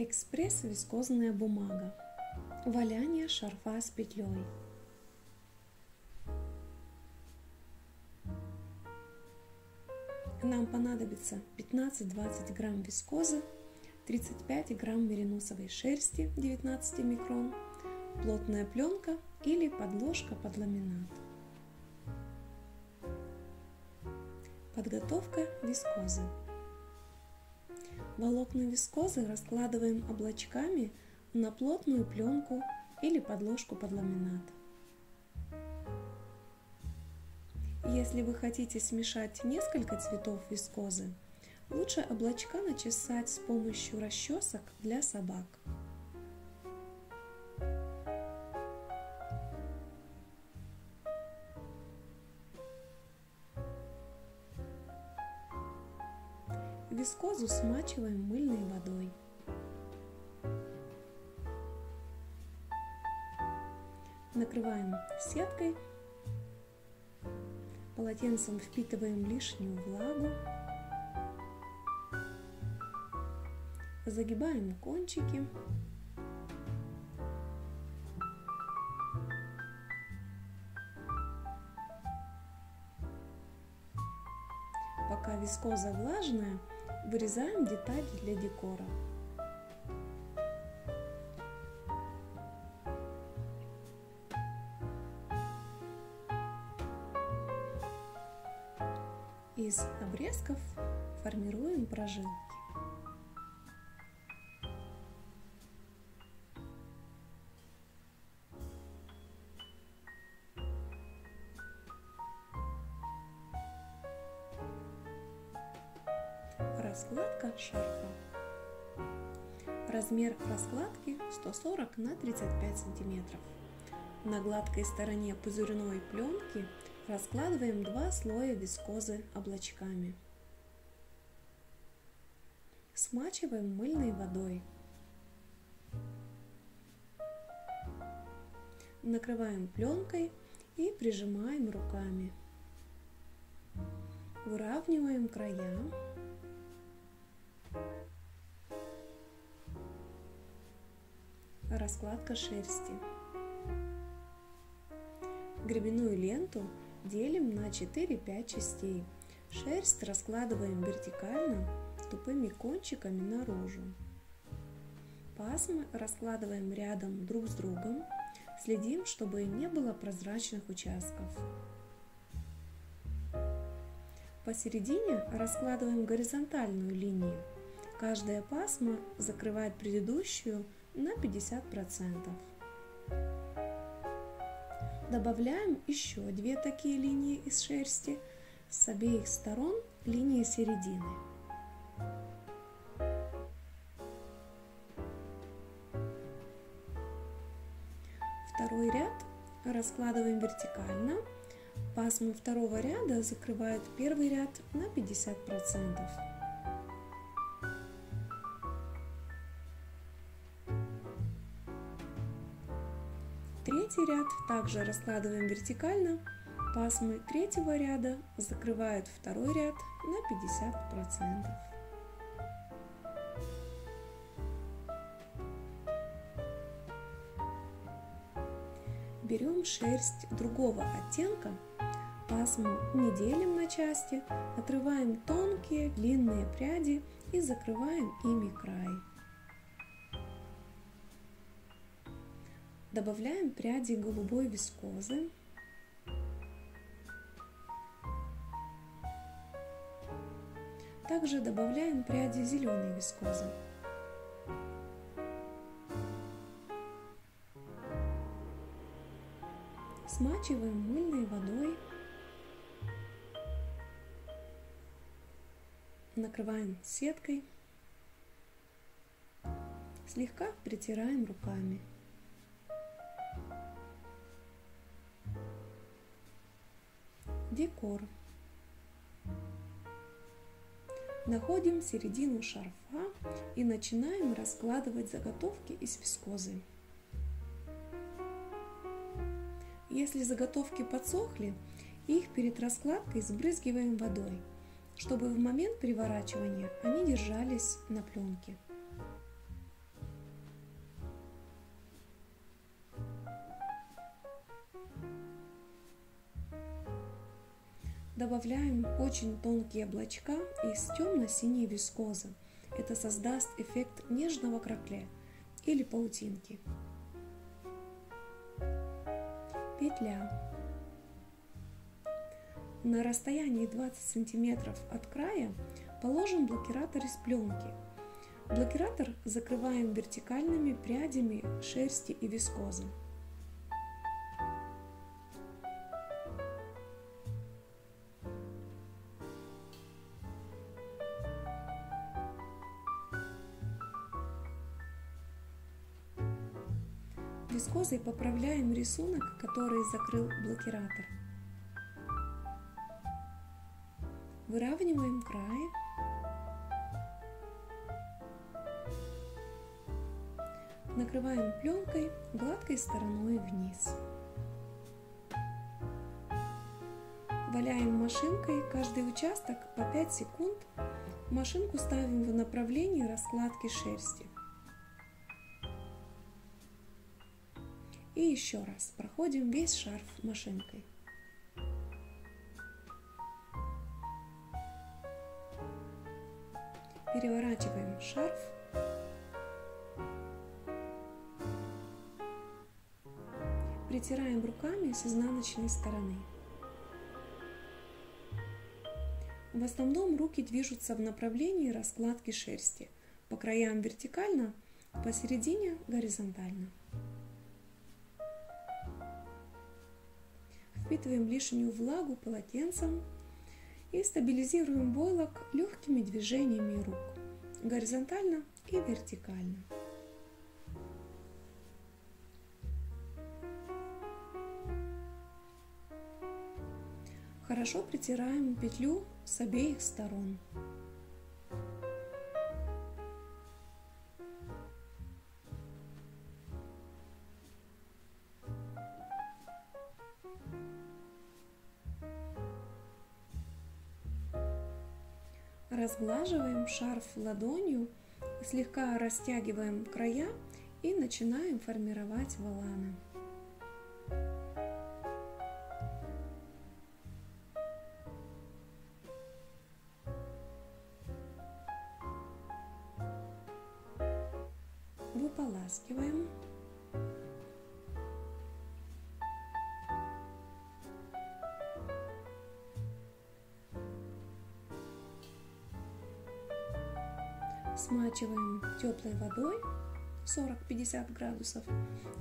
Экспресс-вискозная бумага. Валяние шарфа с петлей. Нам понадобится 15-20 грамм вискозы, 35 грамм мериносовой шерсти 19 микрон, плотная пленка или подложка под ламинат. Подготовка вискозы. Волокна вискозы раскладываем облачками на плотную пленку или подложку под ламинат. Если вы хотите смешать несколько цветов вискозы, лучше облачка начесать с помощью расчесок для собак. Вискозу смачиваем мыльной водой. Накрываем сеткой. Полотенцем впитываем лишнюю влагу. Загибаем кончики. Пока вискоза влажная, вырезаем детали для декора. Из обрезков формируем прожилки. Раскладка шарфа. Размер раскладки 140 на 35 сантиметров. На гладкой стороне пузырной пленки раскладываем 2 слоя вискозы облачками. Смачиваем мыльной водой. Накрываем пленкой и прижимаем руками. Выравниваем края. Раскладка шерсти. Гребенную ленту делим на 4-5 частей. Шерсть раскладываем вертикально, тупыми кончиками наружу. Пасмы раскладываем рядом друг с другом. Следим, чтобы не было прозрачных участков. Посередине раскладываем горизонтальную линию. Каждая пасма закрывает предыдущую на 50%. Добавляем еще 2 такие линии из шерсти с обеих сторон линии середины. Второй ряд раскладываем вертикально. Пасмы второго ряда закрывают первый ряд на 50%. Третий ряд также раскладываем вертикально. Пасмы третьего ряда закрывают второй ряд на 50%. Берем шерсть другого оттенка, пасму не делим на части, отрываем тонкие длинные пряди и закрываем ими край. Добавляем пряди голубой вискозы. Также добавляем пряди зеленой вискозы. Смачиваем мыльной водой. Накрываем сеткой. Слегка притираем руками. Декор. Находим середину шарфа и начинаем раскладывать заготовки из вискозы. Если заготовки подсохли, их перед раскладкой сбрызгиваем водой, чтобы в момент переворачивания они держались на пленке. Добавляем очень тонкие облачка из темно-синей вискозы. Это создаст эффект нежного кракле или паутинки. Петля. На расстоянии 20 см от края положим блокиратор из пленки. Блокиратор закрываем вертикальными прядями шерсти и вискозы. Вискозой поправляем рисунок, который закрыл блокиратор. Выравниваем край. Накрываем пленкой гладкой стороной вниз. Валяем машинкой каждый участок по 5 секунд. Машинку ставим в направлении раскладки шерсти. И еще раз проходим весь шарф машинкой. Переворачиваем шарф. Притираем руками с изнаночной стороны. В основном руки движутся в направлении раскладки шерсти. По краям вертикально, посередине горизонтально. Впитываем лишнюю влагу полотенцем и стабилизируем войлок легкими движениями рук, горизонтально и вертикально. Хорошо притираем петлю с обеих сторон. Разглаживаем шарф ладонью, слегка растягиваем края и начинаем формировать воланы. Выполаскиваем. Смачиваем теплой водой 40-50 градусов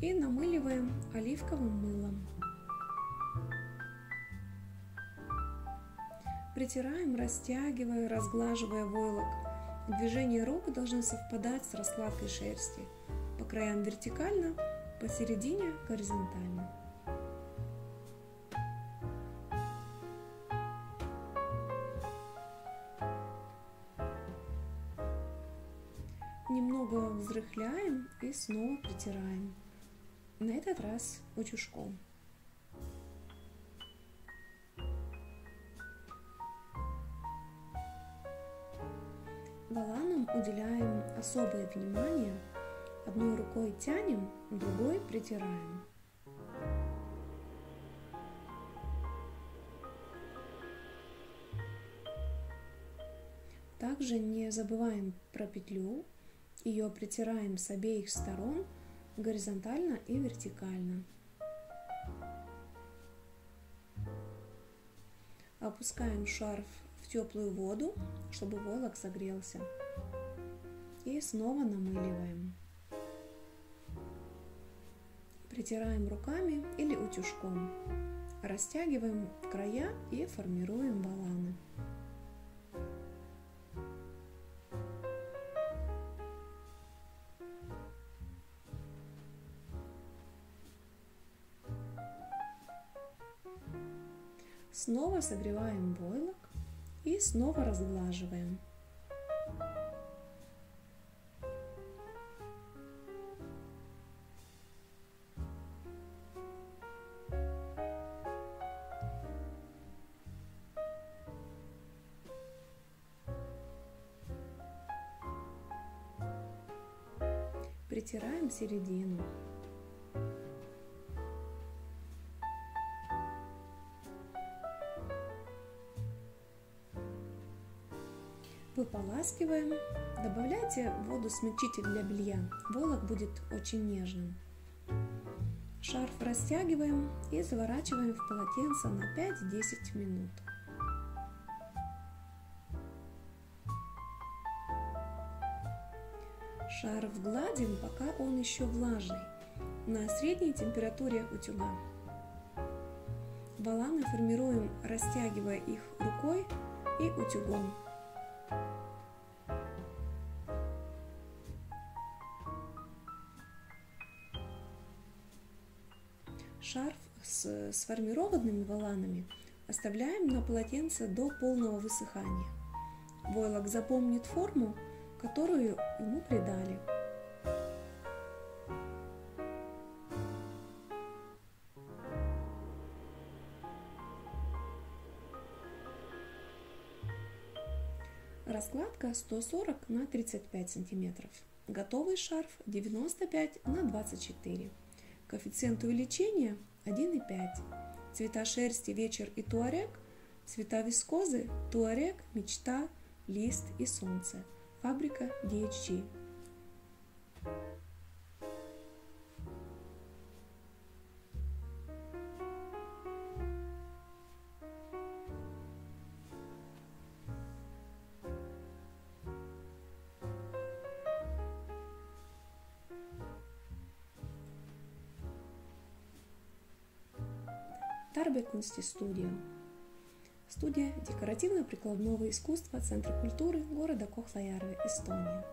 и намыливаем оливковым мылом. Притираем, растягивая, разглаживая войлок. Движения рук должны совпадать с раскладкой шерсти. По краям вертикально, посередине горизонтально. Немного взрыхляем и снова притираем. На этот раз утюжком. Воланам уделяем особое внимание. Одной рукой тянем, другой притираем. Также не забываем про петлю. Ее притираем с обеих сторон, горизонтально и вертикально. Опускаем шарф в теплую воду, чтобы войлок согрелся. И снова намыливаем. Притираем руками или утюжком. Растягиваем края и формируем воланы. Снова согреваем войлок и снова разглаживаем. Притираем середину. Ополаскиваем. Добавляйте воду-смягчитель для белья. Войлок будет очень нежным. Шарф растягиваем и заворачиваем в полотенце на 5-10 минут. Шарф гладим, пока он еще влажный, на средней температуре утюга. Воланы формируем, растягивая их рукой и утюгом. Шарф с сформированными воланами оставляем на полотенце до полного высыхания. Войлок запомнит форму, которую ему придали. Раскладка 140 на 35 сантиметров. Готовый шарф 95 на 24. Коэффициент увеличения 1,5. Цвета шерсти вечер и туарек. Цвета вискозы туарек, мечта, лист и солнце. Фабрика DHG. Тарбе Кунстистудио. Студия декоративно-прикладного искусства Центра культуры города Кохлаярве, Эстония.